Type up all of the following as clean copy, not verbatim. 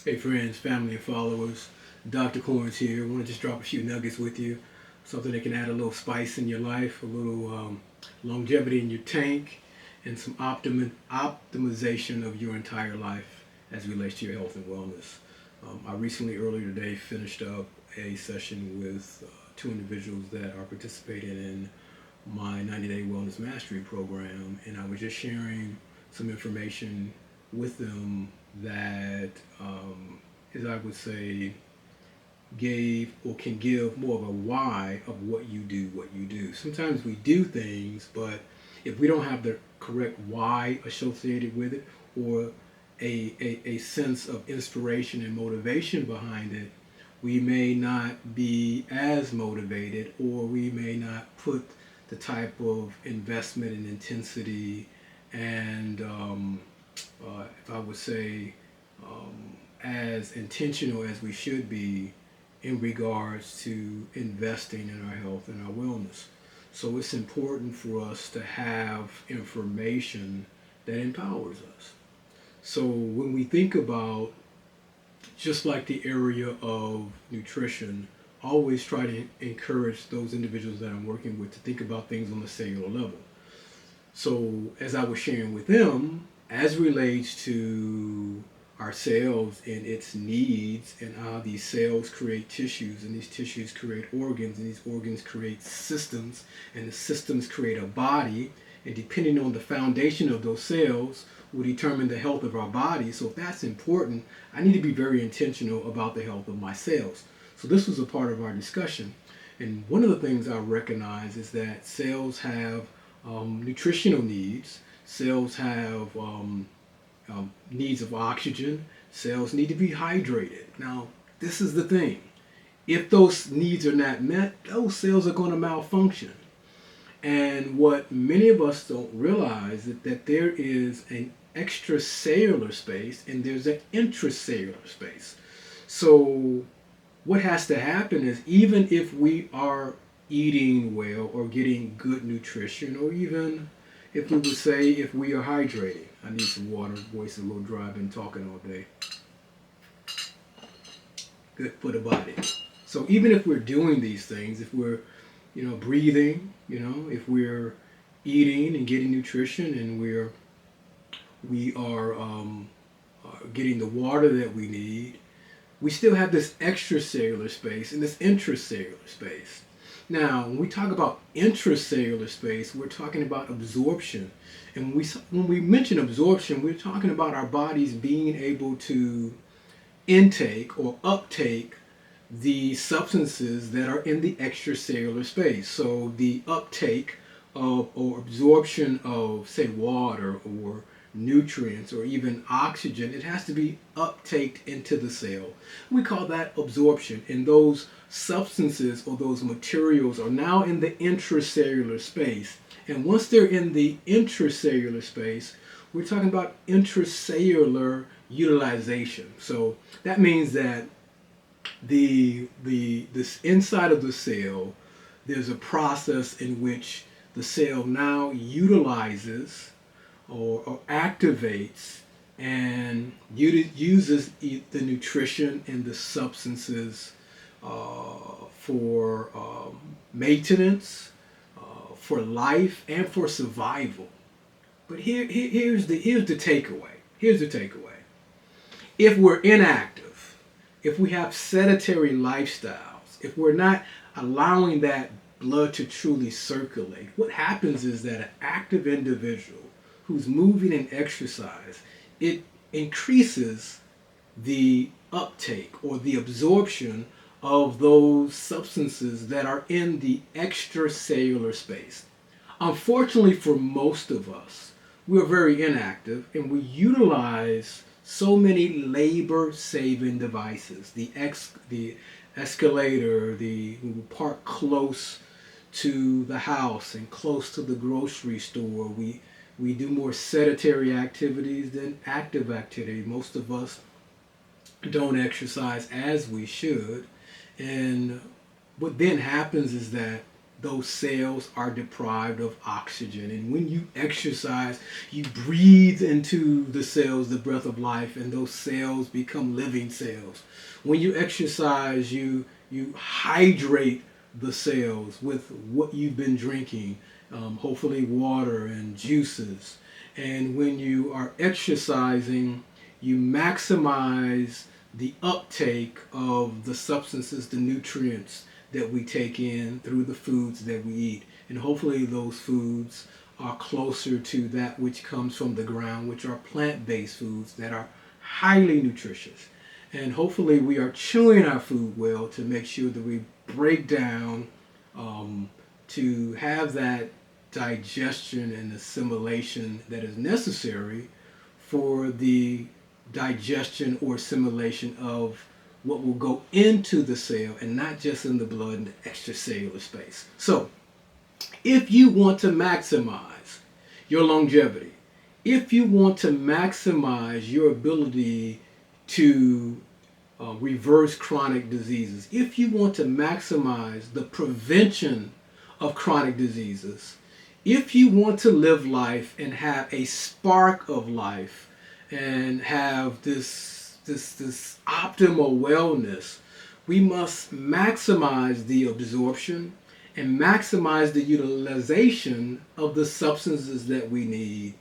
Hey friends, family, and followers. Dr. Corns here. I want to just drop a few nuggets with you. Something that can add a little spice in your life, a little longevity in your tank, and some optimization of your entire life as it relates to your health and wellness. I recently, earlier today, finished up a session with two individuals that are participating in my 90-day wellness mastery program, and I was just sharing some information with them that is, I would say, gave or can give more of a why of what you do. Sometimes we do things, but if we don't have the correct why associated with it, or a sense of inspiration and motivation behind it, we may not be as motivated, or we may not put the type of investment and intensity and if I would say as intentional as we should be in regards to investing in our health and our wellness. So it's important for us to have information that empowers us. So when we think about just like the area of nutrition, I always try to encourage those individuals that I'm working with to think about things on the cellular level. So as I was sharing with them, as relates to our cells and its needs and how these cells create tissues and these tissues create organs and these organs create systems and the systems create a body, and depending on the foundation of those cells will determine the health of our body. So if that's important, I need to be very intentional about the health of my cells. So this was a part of our discussion. And one of the things I recognize is that cells have nutritional needs. Cells have needs of oxygen. Cells need to be hydrated. Now, this is the thing. If those needs are not met, those cells are going to malfunction. And what many of us don't realize is that there is an extracellular space and there's an intracellular space. So what has to happen is, even if we are eating well or getting good nutrition, or even if we would say if we are hydrating, I need some water, voice a little dry, I've been talking all day, good for the body. So even if we're doing these things, if we're breathing, if we're eating and getting nutrition, and we are getting the water that we need, we still have this extracellular space and this intracellular space. Now, when we talk about intracellular space, we're talking about absorption. And when we mention absorption, we're talking about our bodies being able to intake or uptake the substances that are in the extracellular space. So the uptake of or absorption of, say, water or nutrients or even oxygen, it has to be uptaked into the cell. We call that absorption. And those substances or those materials are now in the intracellular space. And once they're in the intracellular space, we're talking about intracellular utilization. So that means that this inside of the cell, there's a process in which the cell now utilizes or activates and uses the nutrition and the substances for maintenance, for life, and for survival. But here's the takeaway. Here's the takeaway. If we're inactive, if we have sedentary lifestyles, if we're not allowing that blood to truly circulate, what happens is that an active individual who's moving and exercise, it increases the uptake or the absorption of those substances that are in the extracellular space. Unfortunately for most of us, we're very inactive and we utilize so many labor-saving devices. The escalator, we park close to the house and close to the grocery store. We do more sedentary activities than active activity. Most of us don't exercise as we should. And what then happens is that those cells are deprived of oxygen. And when you exercise, you breathe into the cells the breath of life, and those cells become living cells. When you exercise, you hydrate the cells with what you've been drinking, hopefully water and juices. And when you are exercising, you maximize the uptake of the substances, the nutrients that we take in through the foods that we eat. And hopefully those foods are closer to that which comes from the ground, which are plant-based foods that are highly nutritious. And hopefully we are chewing our food well to make sure that we break down to have that digestion and assimilation that is necessary for the digestion or assimilation of what will go into the cell and not just in the blood and the extracellular space. So, if you want to maximize your longevity, if you want to maximize your ability to reverse chronic diseases, if you want to maximize the prevention of chronic diseases, if you want to live life and have a spark of life and have this optimal wellness, we must maximize the absorption and maximize the utilization of the substances that we need,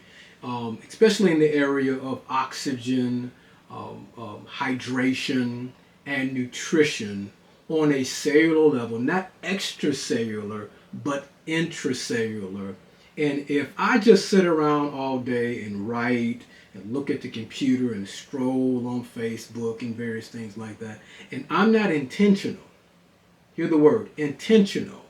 especially in the area of oxygen, hydration, and nutrition on a cellular level, not extracellular, but intracellular. And if I just sit around all day and write and look at the computer and scroll on Facebook and various things like that, and I'm not intentional, hear the word, intentional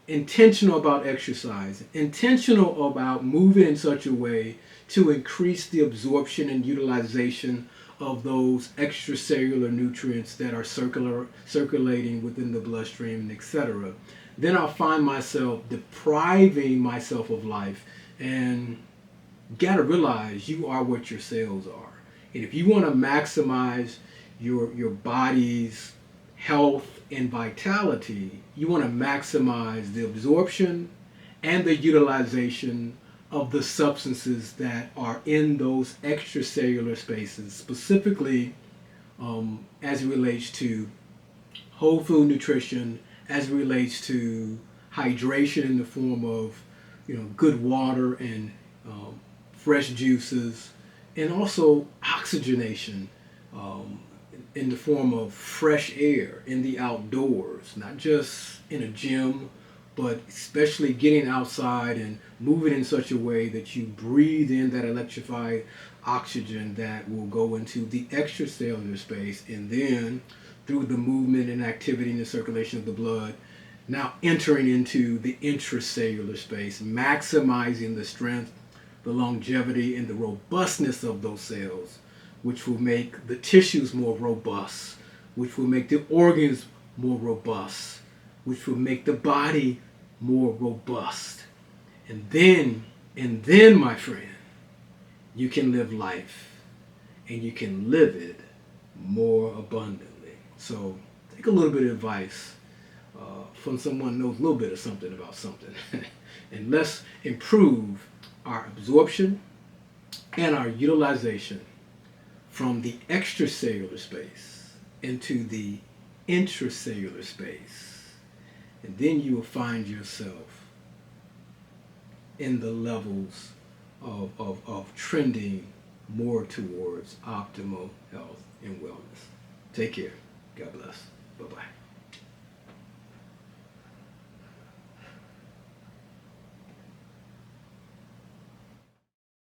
about exercise, intentional about moving in such a way to increase the absorption and utilization of those extracellular nutrients that are circulating within the bloodstream, etc., then I'll find myself depriving myself of life. And you gotta realize you are what your cells are. And if you want to maximize your body's health and vitality, you want to maximize the absorption and the utilization of the substances that are in those extracellular spaces, specifically as it relates to whole food nutrition, as it relates to hydration in the form of good water and fresh juices, and also oxygenation in the form of fresh air in the outdoors, not just in a gym, but especially getting outside and moving in such a way that you breathe in that electrified oxygen that will go into the extracellular space, and then through the movement and activity and the circulation of the blood, now entering into the intracellular space, maximizing the strength, the longevity, and the robustness of those cells, which will make the tissues more robust, which will make the organs more robust, which will make the body more robust. And then, my friend, you can live life, and you can live it more abundantly. So take a little bit of advice from someone who knows a little bit of something about something. And let's improve our absorption and our utilization from the extracellular space into the intracellular space. And then you will find yourself in the levels of trending more towards optimal health and wellness. Take care. God bless.